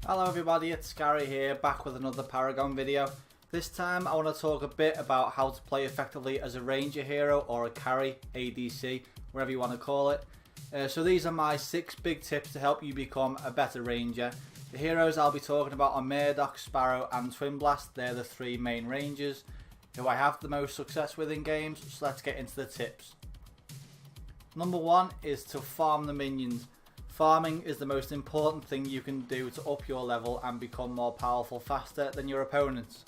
Hello everybody, it's Gary here, back with another Paragon video. This time I want to talk a bit about how to play effectively as a ranger hero or a carry, ADC, whatever you want to call it. So these are my 6 big tips to help you become a better ranger. The heroes I'll be talking about are Murdock, Sparrow and Twinblast. They're the 3 main rangers who I have the most success with in games, so let's get into the tips. Number 1 is to farm the minions. Farming is the most important thing you can do to up your level and become more powerful faster than your opponents.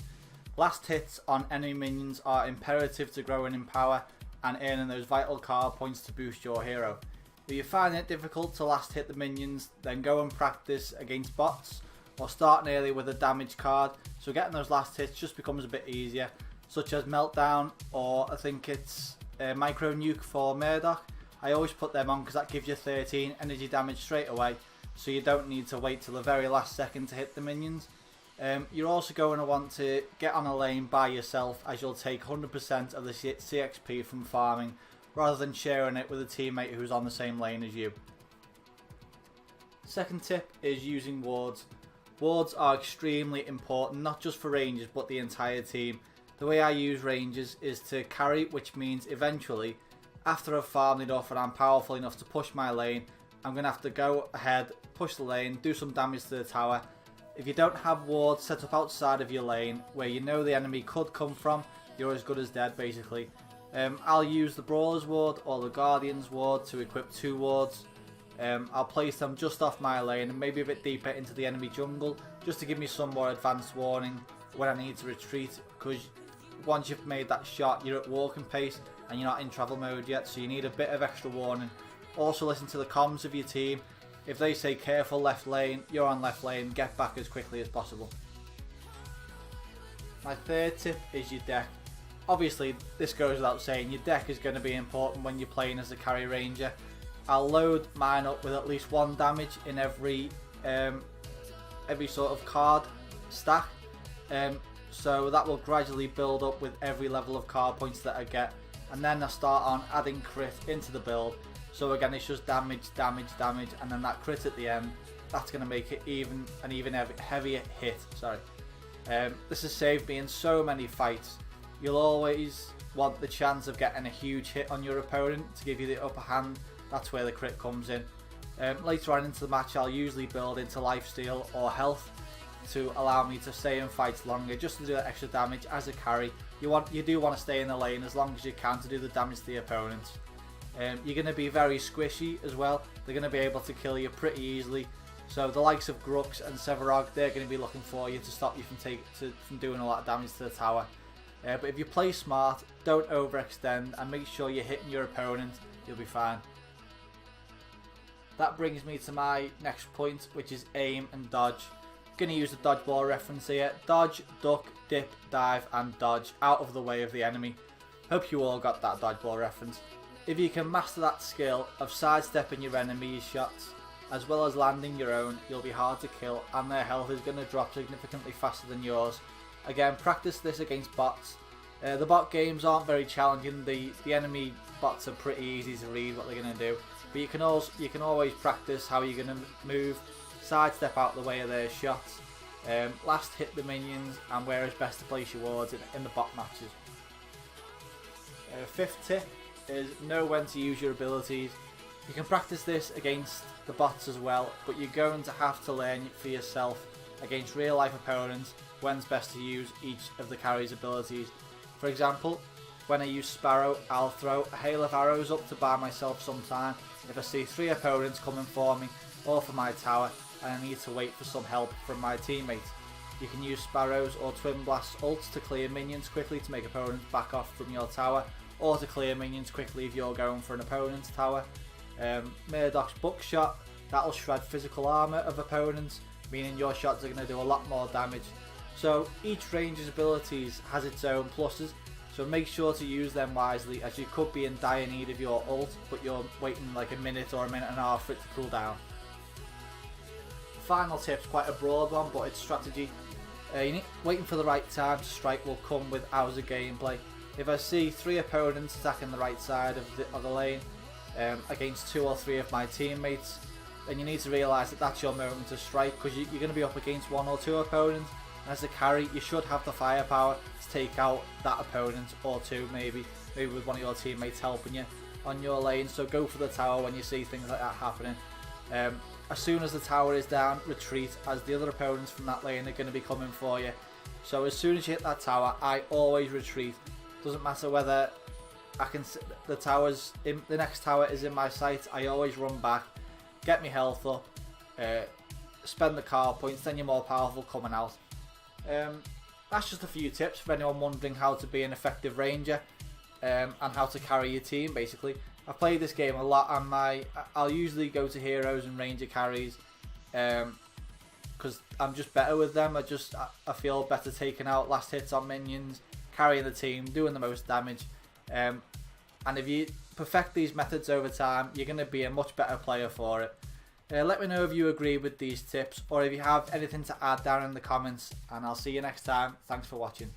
Last hits on enemy minions are imperative to growing in power and earning those vital card points to boost your hero. If you find it difficult to last hit the minions, then go and practice against bots or start early with a damage card, so getting those last hits just becomes a bit easier, such as Meltdown, or I think it's Micro Nuke for Murdock. I always put them on because that gives you 13 energy damage straight away, so you don't need to wait till the very last second to hit the minions. You're also going to want to get on a lane by yourself, as you'll take 100% of the CXP from farming rather than sharing it with a teammate who's on the same lane as you. Second tip is using wards. Wards are extremely important, not just for rangers but the entire team. The way I use rangers is to carry, which means eventually, after I've farmed enough and I'm powerful enough to push my lane, I'm going to have to go ahead, push the lane, do some damage to the tower. If you don't have wards set up outside of your lane where you know the enemy could come from, you're as good as dead basically. I'll use the Brawler's ward or the Guardian's ward to equip 2 wards. I'll place them just off my lane and maybe a bit deeper into the enemy jungle, just to give me some more advanced warning when I need to retreat, because once you've made that shot you're at walking pace and you're not in travel mode yet, so you need a bit of extra warning. Also listen to the comms of your team. If they say careful left lane, you're on left lane, get back as quickly as possible. My third tip is your deck. Obviously this goes without saying, your deck is going to be important when you're playing as a carry ranger. I'll load mine up with at least 1 damage in every sort of card stack. So that will gradually build up with every level of card points that I get, and then I start on adding crit into the build. So again, it's just damage, damage, damage, and then that crit at the end, that's going to make it even heavier hit. This has saved me in so many fights. You'll always want the chance of getting a huge hit on your opponent to give you the upper hand. That's where the crit comes in. Later on into the match, I'll usually build into lifesteal or health to allow me to stay in fights longer, just to do that extra damage as a carry. You do want to stay in the lane as long as you can to do the damage to the opponents. You're going to be very squishy as well. They're going to be able to kill you pretty easily. So the likes of Grux and Sevarog, they're going to be looking for you to stop you from doing a lot of damage to the tower. But if you play smart, don't overextend, and make sure you're hitting your opponent, you'll be fine. That brings me to my next point, which is aim and dodge. Going to use the dodgeball reference here. Dodge, duck, dip, dive and dodge out of the way of the enemy. Hope you all got that dodgeball reference. If you can master that skill of sidestepping your enemy's shots as well as landing your own, you'll be hard to kill and their health is going to drop significantly faster than yours. Again, practice this against bots. The bot games aren't very challenging. The enemy bots are pretty easy to read what they're going to do, but you can always practice how you're going to move, sidestep out the way of their shots, last hit the minions, and where it's best to place your wards in the bot matches. Fifth tip is know when to use your abilities. You can practice this against the bots as well, but you're going to have to learn for yourself against real life opponents when's best to use each of the carry's abilities. For example, when I use Sparrow, I'll throw a hail of arrows up to buy myself some time if I see 3 opponents coming for me or for my tower and I need to wait for some help from my teammates. You can use Sparrows or Twinblast ults to clear minions quickly to make opponents back off from your tower, or to clear minions quickly if you're going for an opponent's tower. Murdock's buckshot, that'll shred physical armor of opponents, meaning your shots are going to do a lot more damage. So each ranger's abilities has its own pluses, so make sure to use them wisely, as you could be in dire need of your ult but you're waiting like a minute or a minute and a half for it to cool down. The final tip's quite a broad one, but it's strategy. Waiting for the right time to strike will come with hours of gameplay. If I see 3 opponents attacking the right side of the lane against 2 or 3 of my teammates, then you need to realise that that's your moment to strike, because you're going to be up against 1 or 2 opponents. And as a carry, you should have the firepower to take out that opponent, or 2 maybe with one of your teammates helping you on your lane. So go for the tower when you see things like that happening. As soon as the tower is down, retreat, as the other opponents from that lane are going to be coming for you. So as soon as you hit that tower, I always retreat. Doesn't matter whether the next tower is in my sight. I always run back, get my health up, spend the card points, then you're more powerful coming out. That's just a few tips for anyone wondering how to be an effective ranger, and how to carry your team. Basically, I've played this game a lot, and I'll usually go to heroes and ranger carries, because I'm just better with them. I feel better taking out last hits on minions, carrying the team, doing the most damage. And if you perfect these methods over time, you're going to be a much better player for it. Let me know if you agree with these tips, or if you have anything to add down in the comments, and I'll see you next time. Thanks for watching.